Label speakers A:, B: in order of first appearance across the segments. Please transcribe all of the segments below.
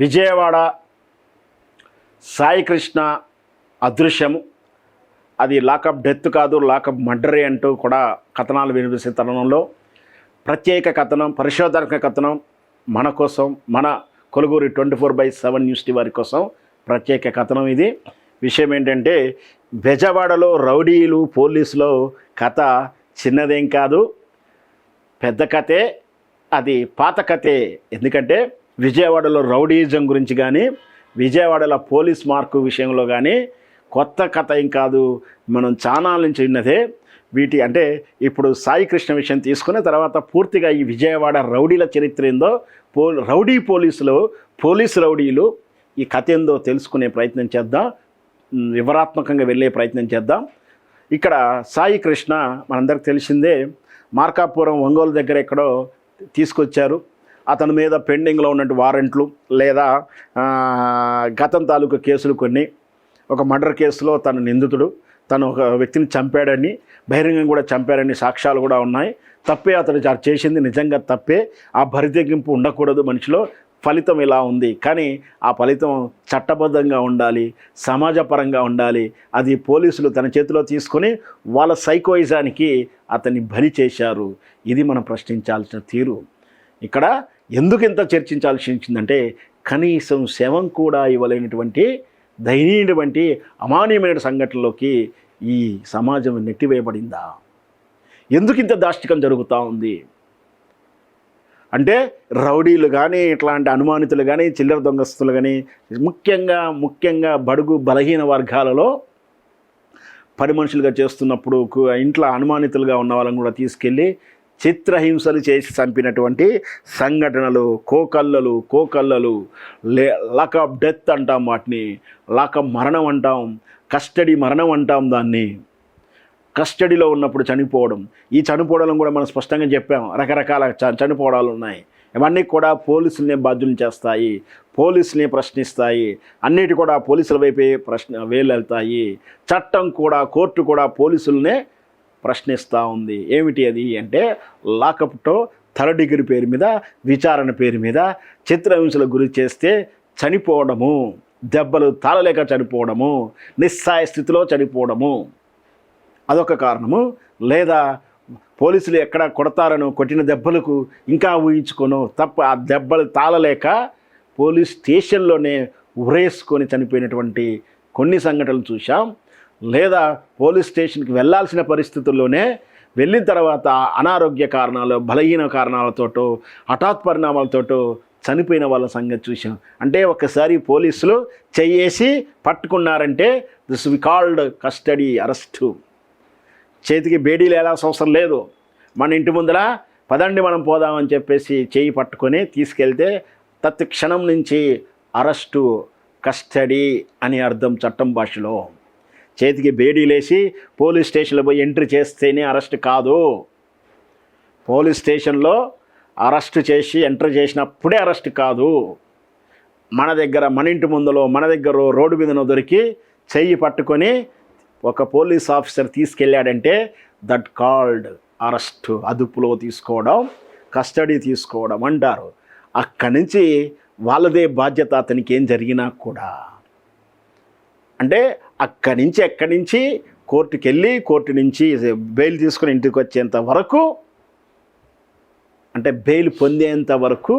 A: విజయవాడ సాయికృష్ణ అదృశ్యము అది lockup death కాదు, lockup మర్డరే అంటూ కూడా కథనాలు వినిపిస్తున్న తరుణంలో ప్రత్యేక కథనం, పరిశోధక కథనం మన కోసం, మన కొలుగూరి 24/7 న్యూస్ వారి కోసం ప్రత్యేక కథనం. ఇది విషయం ఏంటంటే, బెజవాడలో రౌడీలు పోలీసులో కథ చిన్నదేం కాదు, పెద్ద కథే. అది పాత కథే. ఎందుకంటే విజయవాడలో రౌడీజం గురించి కానీ, విజయవాడలో పోలీస్ మార్కు విషయంలో కానీ కొత్త కథ ఏం కాదు, మనం చానాల నుంచి విన్నదే. వీటి అంటే ఇప్పుడు సాయికృష్ణ విషయం తీసుకున్న తర్వాత పూర్తిగా ఈ విజయవాడ రౌడీల చరిత్ర ఏందో, రౌడీ పోలీస్ రౌడీలు ఈ కథ ఏందో తెలుసుకునే ప్రయత్నం చేద్దాం, వివరాత్మకంగా వెళ్ళే ప్రయత్నం చేద్దాం. ఇక్కడ సాయికృష్ణ మనందరికి తెలిసిందే, మార్కాపురం ఒంగోలు దగ్గర ఎక్కడో తీసుకొచ్చారు. అతని మీద పెండింగ్లో ఉన్నట్టు వారెంట్లు లేదా గతం తాలూకు కేసులు కొన్ని, ఒక మర్డర్ కేసులో తను నిందితుడు, తను ఒక వ్యక్తిని చంపాడని, బహిరంగంగా కూడా చంపాడని సాక్ష్యాలు కూడా ఉన్నాయి. తప్పే, అతను చేసింది నిజంగా తప్పే. ఆ బరితెగింపు ఉండకూడదు మనిషిలో. ఫలితం ఇలా ఉంది, కానీ ఆ ఫలితం చట్టబద్ధంగా ఉండాలి, సమాజపరంగా ఉండాలి. అది పోలీసులు తన చేతిలో తీసుకొని వాళ్ళ సైకోయిజానికి అతన్ని బలి చేశారు. ఇది మనం ప్రశ్నించాల్సిన తీరు. ఇక్కడ ఎందుకు ఇంత చర్చించాల్సి వచ్చిందంటే, కనీసం శవం కూడా ఇవ్వలేనటువంటి దయనీయటువంటి అమానీయమైన సంఘటనలోకి ఈ సమాజం నెట్టివేయబడిందా? ఎందుకు ఇంత దాష్టికం జరుగుతూ ఉంది అంటే, రౌడీలు కానీ, ఇట్లాంటి అనుమానితులు కానీ, చిల్లర దొంగస్తులు కానీ, ముఖ్యంగా బడుగు బలహీన వర్గాలలో పని మనుషులుగా చేస్తున్నప్పుడు ఇంట్లో అనుమానితులుగా ఉన్న వాళ్ళని కూడా తీసుకెళ్ళి చిత్రహింసలు చేసి చంపినటువంటి సంఘటనలు, కోకల్లలు, లాకప్ డెత్ అంటాం, వాటిని లాకప్ మరణం అంటాం, కస్టడీ మరణం అంటాం. దాన్ని కస్టడీలో ఉన్నప్పుడు చనిపోవడం, ఈ చనిపోవడం కూడా మనం స్పష్టంగా చెప్పాం. రకరకాల చనిపోవడాలు ఉన్నాయి. ఇవన్నీ కూడా పోలీసులనే బాధ్యులు చేస్తాయి, పోలీసులనే ప్రశ్నిస్తాయి. అన్నిటి కూడా పోలీసుల వైపే వేలు వెళ్తాయి. చట్టం కూడా, కోర్టు కూడా పోలీసులనే ప్రశ్నిస్తూ ఉంది. ఏమిటి అది అంటే, లాకప్తో థర్డ్ డిగ్రీ పేరు మీద, విచారణ పేరు మీద చిత్రహింసలకు గురి చేస్తే చనిపోవడము, దెబ్బలు తాళలేక చనిపోవడము, నిస్సాయ స్థితిలో చనిపోవడము అదొక కారణము. లేదా పోలీసులు ఎక్కడ కొడతారనో, కొట్టిన దెబ్బలకు ఇంకా ఊహించుకోను తప్ప ఆ దెబ్బలు తాళలేక పోలీస్ స్టేషన్లోనే ఉరేసుకొని చనిపోయినటువంటి కొన్ని సంఘటనలు చూసాం. లేదా పోలీస్ స్టేషన్కి వెళ్ళాల్సిన పరిస్థితుల్లోనే వెళ్ళిన తర్వాత అనారోగ్య కారణాలు, బలహీన కారణాలతోటో, హఠాత్ పరిణామాలతోటో చనిపోయిన వాళ్ళ సంగతి చూసాం. అంటే ఒకసారి పోలీసులు చెయ్యేసి పట్టుకున్నారంటే this we called custody arrest. చేతికి బేడీలు వెళ్ళాల్సిన అవసరం లేదు. మన ఇంటి ముందర పదండి మనం పోదామని చెప్పేసి చేయి పట్టుకొని తీసుకెళ్తే తత్క్షణం నుంచి అరెస్టు, కస్టడీ అని అర్థం చట్టం భాషలో. చేతికి బేడీలేసి పోలీస్ స్టేషన్లో పోయి ఎంట్రీ చేస్తేనే అరెస్ట్ కాదు. పోలీస్ స్టేషన్లో అరెస్ట్ చేసి ఎంట్రీ చేసినప్పుడే అరెస్ట్ కాదు. మన ఇంటి ముందులో, మన దగ్గర రోడ్డు మీదనో దొరికి చెయ్యి పట్టుకొని ఒక పోలీస్ ఆఫీసర్ తీసుకెళ్ళాడంటే దట్ కాల్డ్ అరెస్ట్. అదుపులో తీసుకోవడం, కస్టడీ తీసుకోవడం అంటారు. అక్కడి నుంచి వాళ్ళదే బాధ్యత అతనికి ఏం జరిగినా కూడా. అంటే ఎక్కడి నుంచి కోర్టుకి వెళ్ళి, కోర్టు నుంచి బెయిల్ తీసుకుని ఇంటికి వచ్చేంత వరకు, అంటే బెయిల్ పొందేంత వరకు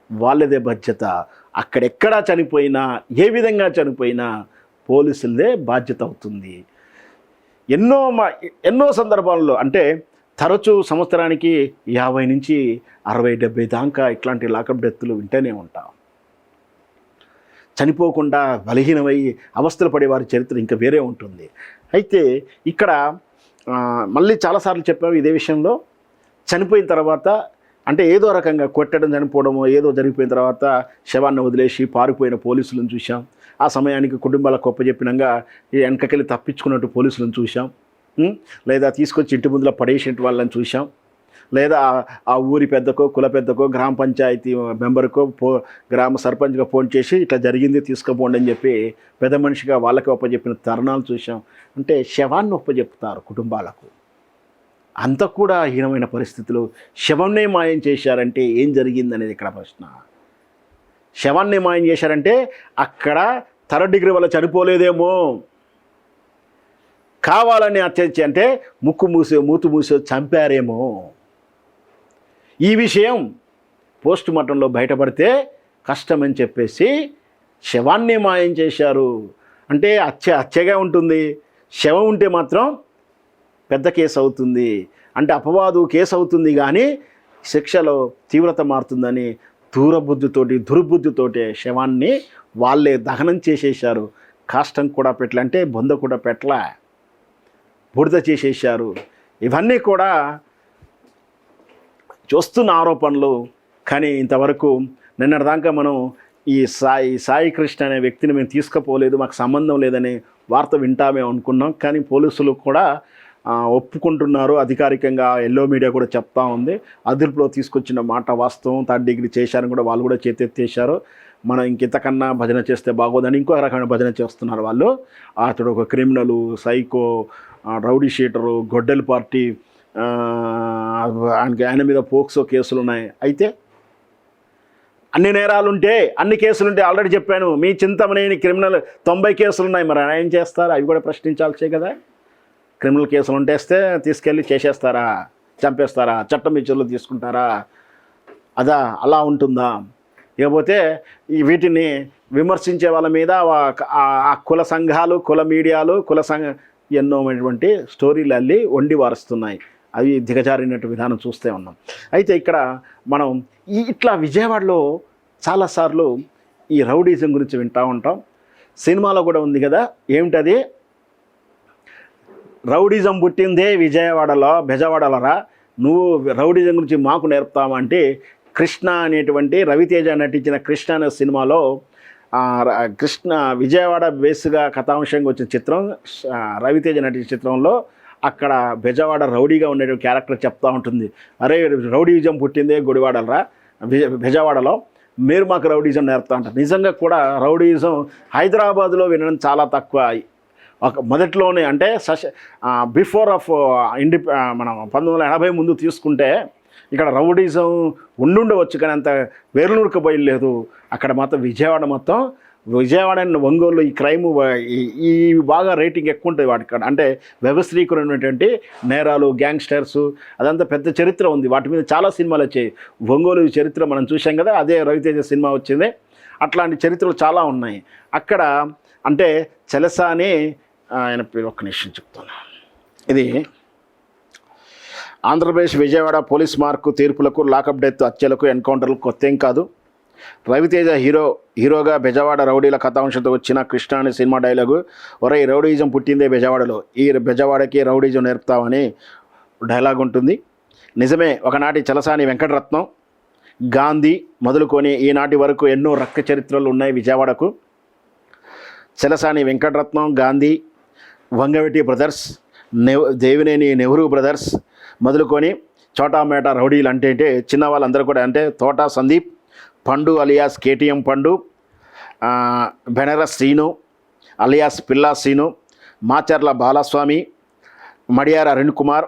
A: వాళ్ళదే బాధ్యత. అక్కడెక్కడా చనిపోయినా, ఏ విధంగా చనిపోయినా పోలీసులదే బాధ్యత అవుతుంది. ఎన్నో సందర్భాల్లో, అంటే తరచూ సంవత్సరానికి 50 నుంచి 60-70 దాకా ఇట్లాంటి లాకప్ డెత్తులు వింటూనే ఉంటాం. చనిపోకుండా బలహీనమై అవస్థలు పడేవారి చరిత్ర ఇంకా వేరే ఉంటుంది. అయితే ఇక్కడ మళ్ళీ చాలాసార్లు చెప్పాము ఇదే విషయంలో. చనిపోయిన తర్వాత అంటే ఏదో రకంగా కొట్టడం, చనిపోవడము ఏదో జరిగిపోయిన తర్వాత శవాన్ని వదిలేసి పారిపోయిన పోలీసులను చూసాం. ఆ సమయానికి కుటుంబాలకు ఒప్పజెప్పినంగా వెనకకెళ్ళి తప్పించుకున్నట్టు పోలీసులను చూసాం. లేదా తీసుకొచ్చి ఇంటి ముందులో పడేసినట్టు వాళ్ళని చూసాం. లేదా ఆ ఊరి పెద్దకో, కుల పెద్దకో, గ్రామ పంచాయతీ మెంబర్కో, గ్రామ సర్పంచ్గా ఫోన్ చేసి ఇట్లా జరిగింది తీసుకుపోండి అని చెప్పి పెద్ద మనిషిగా వాళ్ళకి ఒప్పజెప్పిన తరుణాలు చూసాం. అంటే శవాన్ని ఒప్పజెప్తారు కుటుంబాలకు. అంత కూడా హీనమైన పరిస్థితులు. శవంనే మాయం చేశారంటే ఏం జరిగిందనేది ఇక్కడ ప్రశ్న. శవాన్ని మాయం చేశారంటే అక్కడ థర్డ్ డిగ్రీ వల్ల చనిపోలేదేమో, కావాలని హత్య అంటే మూతు మూసి చంపారేమో. ఈ విషయం పోస్ట్ మార్టంలో బయటపడితే కష్టమని చెప్పేసి శవాన్ని మాయం చేశారు. అంటే హత్యగా ఉంటుంది, శవం ఉంటే మాత్రం పెద్ద కేసు అవుతుంది, అంటే అపవాదు కేసు అవుతుంది, కానీ శిక్షలో తీవ్రత మారుతుందని దుర్బుద్ధితోటి శవాన్ని వాళ్ళే దహనం చేసేశారు. కాష్టం కూడా పెట్టలే, అంటే బొంద కూడా పెట్టలే, బురద చేసేశారు. ఇవన్నీ కూడా చూస్తున్న ఆరోపణలు. కానీ ఇంతవరకు నిన్నటిదాకా మనం ఈ సాయి కృష్ణ అనే వ్యక్తిని మేము తీసుకుపోలేదు, మాకు సంబంధం లేదని వార్త వింటామే అనుకున్నాం. కానీ పోలీసులు కూడా ఒప్పుకుంటున్నారు, అధికారికంగా ఎల్లో మీడియా కూడా చెప్తా ఉంది. అదుపులో తీసుకొచ్చిన మాట వాస్తవం, థర్డ్ డిగ్రీ చేశారని కూడా వాళ్ళు కూడా చేతెత్తేశారు. మనం ఇంకెంతకన్నా భజన చేస్తే బాగోదని ఇంకో రకమైన భజన చేస్తున్నారు వాళ్ళు. అతడు ఒక క్రిమినలు, సైకో, రౌడీ షీటరు, గొడ్డలి పార్టీ, ఆయన మీద పోక్సో కేసులు ఉన్నాయి. అయితే అన్ని నేరాలుంటే, అన్ని కేసులుంటే ఆల్రెడీ చెప్పాను, మీ చింతమనేని క్రిమినల్ 90 కేసులు ఉన్నాయి, మరి ఆయన ఏం చేస్తారు? అవి కూడా ప్రశ్నించాల్సే కదా. క్రిమినల్ కేసులు ఉంటేస్తే తీసుకెళ్ళి చేసేస్తారా, చంపేస్తారా, చట్టం ఇచ్చర్లు తీసుకుంటారా? అలా ఉంటుందా? ఇకపోతే వీటిని విమర్శించే వాళ్ళ మీద ఆ కుల సంఘాలు, కుల మీడియాలు, ఎన్నోమైనటువంటి స్టోరీలు అల్లి వండి వారుస్తున్నాయి. అవి దిగజారినట్టు విధానం చూస్తూ ఉన్నాం. అయితే ఇక్కడ మనం ఇట్లా విజయవాడలో చాలాసార్లు ఈ రౌడీజం గురించి వింటూ ఉంటాం. సినిమాలో కూడా ఉంది కదా, ఏమిటది? రౌడీజం పుట్టిందే బెజవాడలోరా, నువ్వు రౌడీజం గురించి మాకు నేర్పుతామంటే కృష్ణ అనేటువంటి రవితేజ నటించిన కృష్ణ అనే సినిమాలో విజయవాడ బేస్గా కథాంశంగా వచ్చిన చిత్రం, రవితేజ నటించిన చిత్రంలో అక్కడ బెజవాడ రౌడీగా ఉండే క్యారెక్టర్ చెప్తూ ఉంటుంది, అరే రౌడీజం పుట్టిందే బెజవాడలో, మీరు మాకు రౌడీజం నేర్పుతా అంటారు. నిజంగా కూడా రౌడీజం హైదరాబాద్లో వినడం చాలా తక్కువ. మొదట్లోనే అంటే బిఫోర్ ఆఫ్ మనం 1980 ముందు తీసుకుంటే ఇక్కడ రౌడీజం ఉండుండవచ్చు, కానీ అంత వేర్లూరుకు పోయలేదు. అక్కడ మాత్రం విజయవాడ ఒంగోలు ఈ క్రైమ్ ఈ బాగా రేటింగ్ ఎక్కువ ఉంటుంది వాటికి. అంటే వ్యవస్థీకరణటువంటి నేరాలు, గ్యాంగ్స్టర్స్, అదంతా పెద్ద చరిత్ర ఉంది. వాటి మీద చాలా సినిమాలు వచ్చాయి. ఒంగోలు చరిత్ర మనం చూసాం కదా, అదే రవితేజ సినిమా వచ్చింది. అట్లాంటి చరిత్రలు చాలా ఉన్నాయి అక్కడ. అంటే చలసాని ఆయన పేరు ఒక్క నిమిషం చెప్తాను. ఇది ఆంధ్రప్రదేశ్ విజయవాడ పోలీస్ మార్కు తీర్పులకు, లాకప్ డెత్, హత్యలకు, ఎన్కౌంటర్లకు కొత్తేం కాదు. రవితేజ హీరోగా బెజవాడ రౌడీల కథాంశంతో వచ్చిన కృష్ణ అనే సినిమా డైలాగు, ఒరే రౌడీజం పుట్టిందే బెజవాడలో, ఈ బెజవాడకి రౌడీజం నేర్పుతామని డైలాగ్ ఉంటుంది. నిజమే, ఒకనాటి చలసాని వెంకటరత్నం, గాంధీ మొదలుకొని ఈనాటి వరకు ఎన్నో రక్త చరిత్రలు ఉన్నాయి విజయవాడకు. చలసాని వెంకటరత్నం, గాంధీ, వంగవీటి బ్రదర్స్, దేవినేని నెహ్రూ బ్రదర్స్ మొదలుకొని చోటామేట రౌడీలు అంటే చిన్న వాళ్ళందరూ కూడా, అంటే తోటా సందీప్, పండు అలియాస్ కేటీఎం పండు, బెనరస్ శ్రీను అలియాస్ పిల్లా శ్రీను, మాచర్ల బాలస్వామి, మడియార అరుణ్ కుమార్,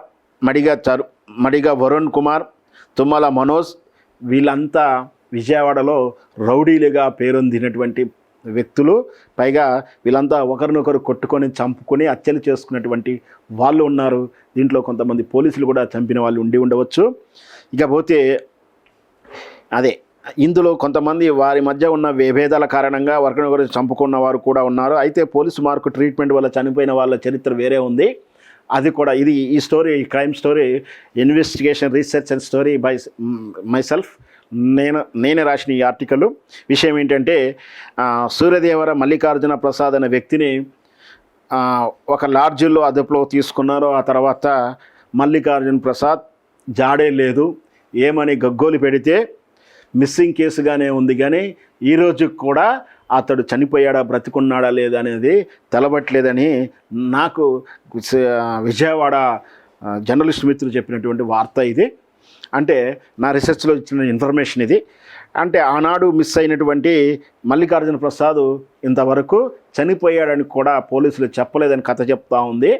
A: మడిగా వరుణ్ కుమార్, తుమ్మల మనోజ్, వీళ్ళంతా విజయవాడలో రౌడీలుగా పేరొందినటువంటి వ్యక్తులు. పైగా వీళ్ళంతా ఒకరినొకరు కొట్టుకొని చంపుకొని హత్యలు చేసుకున్నటువంటి వాళ్ళు ఉన్నారు. దీంట్లో కొంతమంది పోలీసులు కూడా చంపిన వాళ్ళు ఉండవచ్చు. ఇకపోతే ఇందులో కొంతమంది వారి మధ్య ఉన్న విభేదాల కారణంగా ఒకరినొకరు చంపుకున్న వారు కూడా ఉన్నారు. అయితే పోలీసు మార్కు ట్రీట్మెంట్ వల్ల చనిపోయిన వాళ్ళ చరిత్ర వేరే ఉంది. అది కూడా ఈ స్టోరీ, ఈ crime story, investigation, research and story by myself. నేనే రాసిన ఈ ఆర్టికల్. విషయం ఏంటంటే, సూర్యదేవర మల్లికార్జున ప్రసాద్ అనే వ్యక్తిని ఒక లాడ్జిల్లో అదుపులో తీసుకున్నారు. ఆ తర్వాత మల్లికార్జున ప్రసాద్ జాడే లేదు, ఏమని గగ్గోలు పెడితే మిస్సింగ్ కేసుగానే ఉంది. కానీ ఈరోజు కూడా అతడు చనిపోయాడా బ్రతికున్నాడా లేదా అనేది తెలబట్లేదని నాకు విజయవాడ జర్నలిస్ట్ మిత్రులు చెప్పినటువంటి వార్త ఇది. అంటే నా రీసెర్చ్లో ఇచ్చిన ఇన్ఫర్మేషన్ ఇది. అంటే ఆనాడు మిస్ అయినటువంటి మల్లికార్జున ప్రసాద్ ఇంతవరకు చనిపోయాడని కూడా పోలీసులు చెప్పలేదని కథ చెప్తా ఉంది.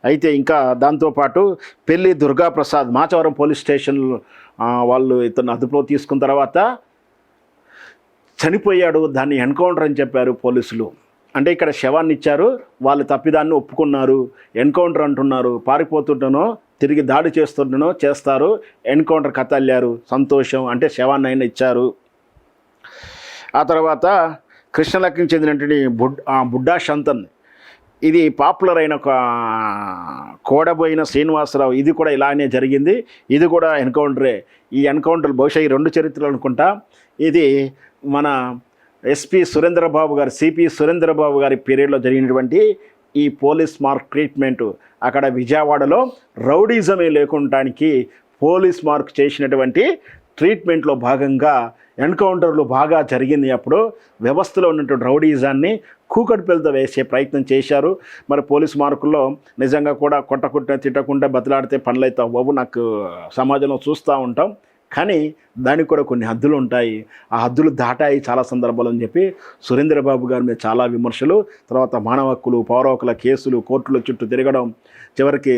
A: అయితే ఇంకా దాంతోపాటు పెళ్లి దుర్గాప్రసాద్ మాచవరం పోలీస్ స్టేషన్ వాళ్ళు ఇతను అదుపులో తీసుకున్న తర్వాత చనిపోయాడు, దాన్ని ఎన్కౌంటర్ అని చెప్పారు పోలీసులు. అంటే ఇక్కడ శవాన్ని ఇచ్చారు, వాళ్ళు తప్పిదాన్ని ఒప్పుకున్నారు, ఎన్కౌంటర్ అంటున్నారు. పారిపోతుంటనో తిరిగి దాడి చేస్తుంటనో చేస్తారు, ఎన్కౌంటర్ కథ అల్లారు, సంతోషం. అంటే శవాన్ని అయినా ఇచ్చారు. ఆ తర్వాత కృష్ణలక్ష్మికి చెందినటువంటి బుడ్డా శంతన్, ఇది పాపులర్ అయిన ఒక కోడబోయిన శ్రీనివాసరావు, ఇది కూడా ఇలానే జరిగింది, ఇది కూడా ఎన్కౌంటరే. ఈ ఎన్కౌంటర్ బహుశా ఈ 2 చరిత్రలు అనుకుంటా. ఇది మన ఎస్పీ సురేంద్రబాబు గారు, సిపి సురేంద్రబాబు గారి పీరియడ్లో జరిగినటువంటి ఈ పోలీస్ మార్క్ ట్రీట్మెంటు. అక్కడ విజయవాడలో రౌడీజమే లేకుండానికి పోలీస్ మార్క్ చేసినటువంటి ట్రీట్మెంట్లో భాగంగా ఎన్కౌంటర్లు బాగా జరిగింది. అప్పుడు వ్యవస్థలో ఉన్నటువంటి రౌడీజాన్ని కూకటిపిల్లతో వేసే ప్రయత్నం చేశారు. మరి పోలీస్ మార్కుల్లో నిజంగా కూడా కొట్టకుండా తిట్టకుండా బతిలాడితే పనులైతే అవ్వవు, నాకు సమాజంలో చూస్తూ ఉంటాం. కానీ దానికి కూడా కొన్ని హద్దులు ఉంటాయి, ఆ హద్దులు దాటాయి చాలా సందర్భాలు అని చెప్పి సురేంద్రబాబు గారి మీద చాలా విమర్శలు. తర్వాత మానవ హక్కులు, పౌర హక్కుల కేసులు, కోర్టుల చుట్టూ తిరగడం, చివరికి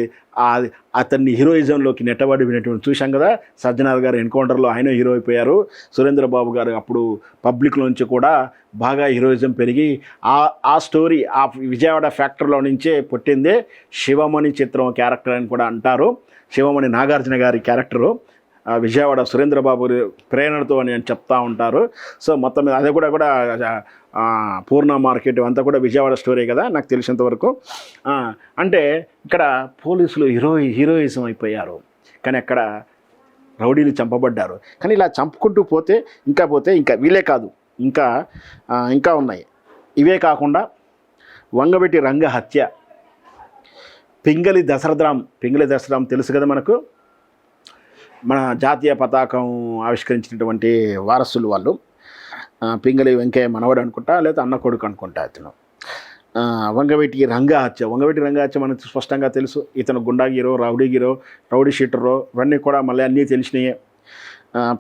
A: అతన్ని హీరోయిజంలోకి నెట్టబడినటువంటి చూశాం కదా. సజ్జనార్ గారు ఎన్కౌంటర్లో ఆయన హీరో అయిపోయారు. సురేంద్రబాబు గారు అప్పుడు పబ్లిక్లో నుంచి కూడా బాగా హీరోయిజం పెరిగి ఆ స్టోరీ ఆ విజయవాడ ఫ్యాక్టరీలో నుంచే పుట్టిందే శివమణి చిత్రం క్యారెక్టర్ అని కూడా అంటారు. శివమణి నాగార్జున గారి క్యారెక్టరు విజయవాడ సురేంద్రబాబు ప్రేరణతో అని చెప్తూ ఉంటారు. సో మొత్తం మీద అది కూడా పూర్ణ మార్కెట్ అంతా కూడా విజయవాడ స్టోరీ కదా నాకు తెలిసినంతవరకు. అంటే ఇక్కడ పోలీసులు హీరోయిజం అయిపోయారు, కానీ అక్కడ రౌడీలు చంపబడ్డారు. కానీ ఇలా చంపుకుంటూ పోతే ఇంకా వీలే కాదు, ఇంకా ఉన్నాయి. ఇవే కాకుండా వంగబెట్టి రంగ హత్య, పింగళి దశరథరాం తెలుసు కదా మనకు, మన జాతీయ పతాకం ఆవిష్కరించినటువంటి వారసులు వాళ్ళు. పింగళి వెంకయ్య మనవడు అనుకుంటా, లేదా అన్న కొడుకు అనుకుంటా అతను. వంగవీటి రంగ హత్య మనకు స్పష్టంగా తెలుసు. ఇతను గుండా హీరో, రౌడీ షీటరో, ఇవన్నీ కూడా మళ్ళీ అన్నీ తెలిసినాయే.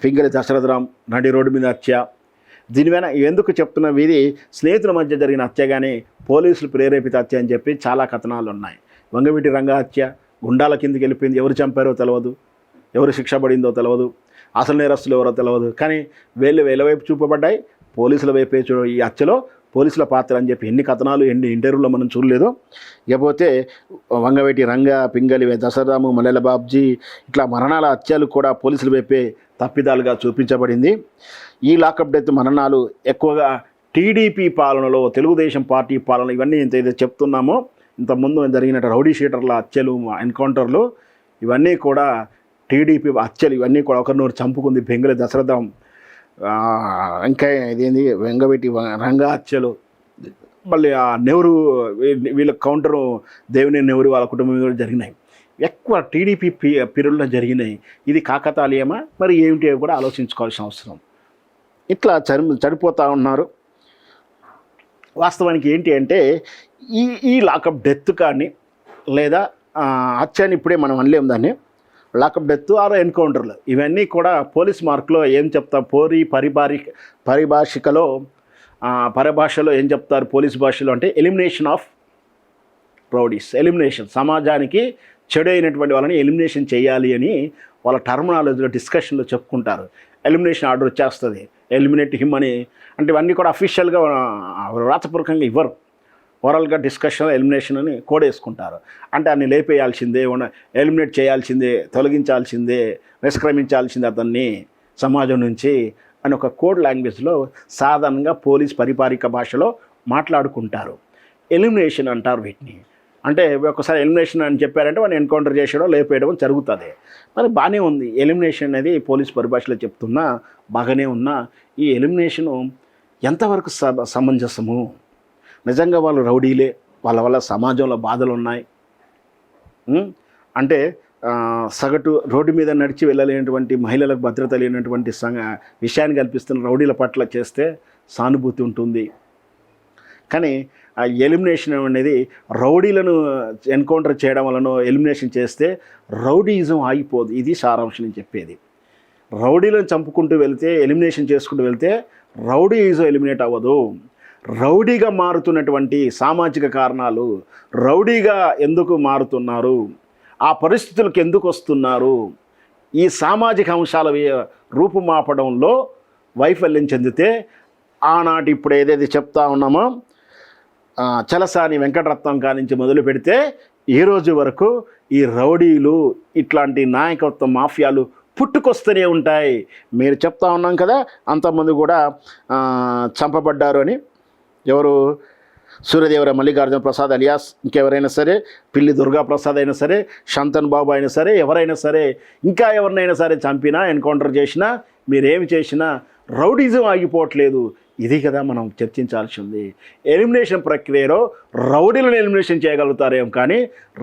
A: పింగళి దశరథరాం నడి రోడ్డు మీద హత్య. దీనివైన ఎందుకు చెప్తున్నా, ఇది స్నేహితుల మధ్య జరిగిన హత్య కానీ పోలీసులు ప్రేరేపిత హత్య అని చెప్పి చాలా కథనాలు ఉన్నాయి. వంగవీటి రంగ హత్య గుండాల కిందకి వెళ్ళిపోయింది, ఎవరు చంపారో తెలియదు, ఎవరు శిక్ష పడిందో తెలియదు, అసలు నేరస్తులు ఎవరో తెలియదు. కానీ వీళ్ళ వైపు చూపబడ్డాయి, పోలీసుల వైపే ఈ హత్యలో పోలీసుల పాత్ర అని చెప్పి ఎన్ని కథనాలు ఎన్ని ఇంటర్వ్యూలో మనం చూడలేదు. ఇకపోతే వంగవీటి రంగ, పింగళి దశరథరాము, మల్లెల బాబ్జీ ఇట్లా మరణాల హత్యలు కూడా పోలీసుల వైపే తప్పిదాలుగా చూపించబడింది. ఈ లాకప్ డెత్ మరణాలు ఎక్కువగా టీడీపీ పాలనలో, తెలుగుదేశం పార్టీ పాలన, ఇవన్నీ ఎంతైతే చెప్తున్నామో ఇంతకుముందు జరిగిన రౌడీ షీటర్ల హత్యలు, ఎన్కౌంటర్లు, ఇవన్నీ కూడా టీడీపీ హత్యలు, ఇవన్నీ కూడా ఒకరినొకరు చంపుకుంది. పింగళి దశరథం, ఇంకా ఇదేంది వెంగవీటి రంగ హత్యలు, మళ్ళీ ఆ నెహ్రూ వీళ్ళ కౌంటరు దేవినేని నెహ్రూ వాళ్ళ కుటుంబం మీద జరిగినాయి. ఎక్కువ టీడీపీ పీరియడ్లో జరిగినాయి. ఇది కాకతాళీయమా మరి ఏమిటి కూడా ఆలోచించుకోవాల్సిన అవసరం. ఇట్లా చనిపోతూ ఉన్నారు. వాస్తవానికి ఏంటి అంటే ఈ లాకప్ డెత్ కానీ లేదా హత్య అని ఇప్పుడే మనం అనలేము దాన్ని, లాకప్ డెత్ ఆర్ ఎన్కౌంటర్లు, ఇవన్నీ కూడా పోలీస్ మార్కులో ఏం చెప్తారు, పరిభాషలో ఏం చెప్తారు పోలీస్ భాషలో అంటే ఎలిమినేషన్ ఆఫ్ రౌడీస్. ఎలిమినేషన్, సమాజానికి చెడు అయినటువంటి వాళ్ళని ఎలిమినేషన్ చేయాలి అని వాళ్ళ టర్మినాలజీలో డిస్కషన్లో చెప్పుకుంటారు. ఎలిమినేషన్ ఆర్డర్ వచ్చేస్తుంది, ఎలిమినేట్ హిమ్ అని. అంటే ఇవన్నీ కూడా అఫీషియల్గా రాతపూర్వకంగా ఇవ్వరు, ఓవరాల్గా డిస్కషన్ ఎలిమినేషన్ అని కోడ్ వేసుకుంటారు. అంటే అన్ని లేపేయాల్సిందే, ఎలిమినేట్ చేయాల్సిందే, తొలగించాల్సిందే, నిష్క్రమించాల్సిందే అతన్ని సమాజం నుంచి అని ఒక కోడ్ లాంగ్వేజ్లో సాధారణంగా పోలీస్ పరిపాలిక భాషలో మాట్లాడుకుంటారు. ఎలిమినేషన్ అంటారు వీటిని. అంటే ఒకసారి ఎలిమినేషన్ అని చెప్పారంటే వాడిని ఎన్కౌంటర్ చేసేయడం, లేపేయడం జరుగుతుంది. మరి బాగానే ఉంది ఎలిమినేషన్ అనేది పోలీస్ పరిభాషలో చెప్తున్నా బాగానే ఉన్నా, ఈ ఎలిమినేషను ఎంతవరకు సమంజసము? నిజంగా వాళ్ళు రౌడీలే, వాళ్ళ వల్ల సమాజంలో బాధలు ఉన్నాయి. అంటే సగటు రోడ్డు మీద నడిచి వెళ్ళలేనటువంటి మహిళలకు భద్రత లేనటువంటి విషయాన్ని కల్పిస్తున్న రౌడీల పట్ల చేస్తే సానుభూతి ఉంటుంది. కానీ ఆ ఎలిమినేషన్ అనేది రౌడీలను ఎన్కౌంటర్ చేయడం వలన ఎలిమినేషన్ చేస్తే రౌడీయిజం ఆగిపోదు. ఇది సారాంశం నేను చెప్పేది. రౌడీలను చంపుకుంటూ వెళ్తే, ఎలిమినేషన్ చేసుకుంటూ వెళ్తే రౌడీయిజం ఎలిమినేట్ అవ్వదు. రౌడీగా మారుతున్నటువంటి సామాజిక కారణాలు, రౌడీగా ఎందుకు మారుతున్నారు, ఆ పరిస్థితులకు ఎందుకు వస్తున్నారు, ఈ సామాజిక అంశాల రూపుమాపడంలో వైఫల్యం చెందితే ఆనాటి ఇప్పుడు ఏదైతే చెప్తా ఉన్నామో చలసాని వెంకటరత్నం కానించి మొదలు పెడితే ఈ రోజు వరకు ఈ రౌడీలు ఇట్లాంటి నాయకత్వ మాఫియాలు పుట్టుకొస్తూనే ఉంటాయి. మీరు చెప్తా ఉన్నాం కదా, అంతమంది కూడా చంపబడ్డారు అని. ఎవరు? సూర్యదేవర మల్లికార్జున ప్రసాద్ అలియాస్ ఇంకెవరైనా సరే, పిల్లి దుర్గా ప్రసాద్ అయినా సరే, శాంతన్ బాబు అయినా సరే, ఎవరైనా సరే, ఇంకా ఎవరినైనా సరే చంపినా, ఎన్కౌంటర్ చేసినా, మీరేమి చేసినా రౌడీజం ఆగిపోవట్లేదు. ఇది కదా మనం చర్చించాల్సి ఉంది. ఎలిమినేషన్ ప్రక్రియలో రౌడీలను ఎలిమినేషన్ చేయగలుగుతారేమో కానీ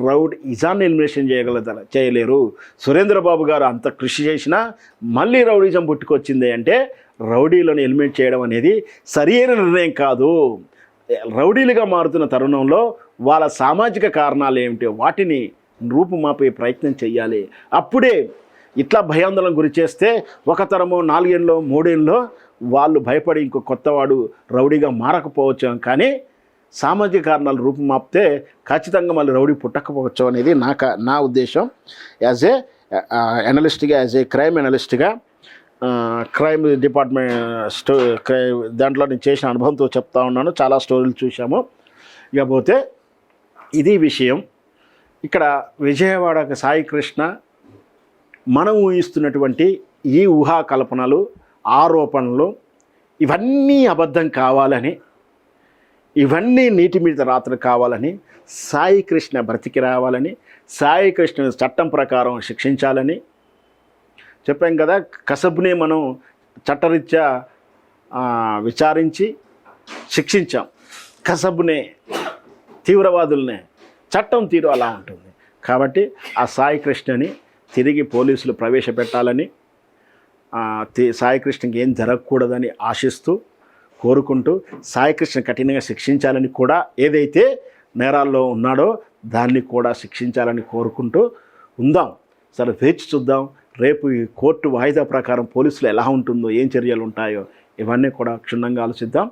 A: రౌడీజాన్ని ఎలిమినేషన్ చేయలేరు. సురేంద్రబాబు గారు అంత కృషి చేసినా మళ్ళీ రౌడీజం పుట్టుకొచ్చింది అంటే రౌడీలను ఎలిమినేట్ చేయడం అనేది సరైన నిర్ణయం కాదు. రౌడీలుగా మారుతున్న తరుణంలో వాళ్ళ సామాజిక కారణాలు ఏమిటో వాటిని రూపుమాపే ప్రయత్నం చేయాలి. అప్పుడే ఇట్లా భయాందోళన గురి చేస్తే ఒక తరమో 4 ఏళ్ళలో 3 ఏళ్ళలో వాళ్ళు భయపడి ఇంకో కొత్తవాడు రౌడీగా మారకపోవచ్చు. కానీ సామాజిక కారణాలు రూపుమాపితే ఖచ్చితంగా మళ్ళీ రౌడీ పుట్టకపోవచ్చు అనేది నా ఉద్దేశం. యాజ్ ఏ అనలిస్ట్గా, యాజ్ ఏ క్రైమ్ అనలిస్ట్గా, క్రైమ్ డిపార్ట్మెంట్ దాంట్లో నేను చేసిన అనుభవంతో చెప్తా ఉన్నాను. చాలా స్టోరీలు చూసాము. ఇకపోతే ఇది విషయం. ఇక్కడ విజయవాడ సాయికృష్ణ మనం ఊహిస్తున్నటువంటి ఈ ఊహా కల్పనలు, ఆరోపణలు ఇవన్నీ అబద్ధం కావాలని, ఇవన్నీ నీటి మీద రాత్రి కావాలని, సాయికృష్ణ బ్రతికి రావాలని, సాయికృష్ణ చట్టం ప్రకారం శిక్షించాలని చెప్పాం కదా. కసబ్నే మనం చట్టరీత్యా విచారించి శిక్షించాం. కసబ్నే, తీవ్రవాదులనే చట్టం తీరు అలా ఉంటుంది. కాబట్టి ఆ సాయికృష్ణని తిరిగి పోలీసులు ప్రవేశపెట్టాలని, సాయికృష్ణకి ఏం జరగకూడదని ఆశిస్తూ, కోరుకుంటూ, సాయికృష్ణ కఠినంగా శిక్షించాలని కూడా, ఏదైతే నేరాల్లో ఉన్నాడో దాన్ని కూడా శిక్షించాలని కోరుకుంటూ ఉందాం. సరే, వేచి చూద్దాం. రేపు ఈ కోర్టు వాయిదా ప్రకారం పోలీసులు ఎలా ఉంటుందో, ఏం చర్యలు ఉంటాయో ఇవన్నీ కూడా క్షుణ్ణంగా ఆలోచిద్దాం.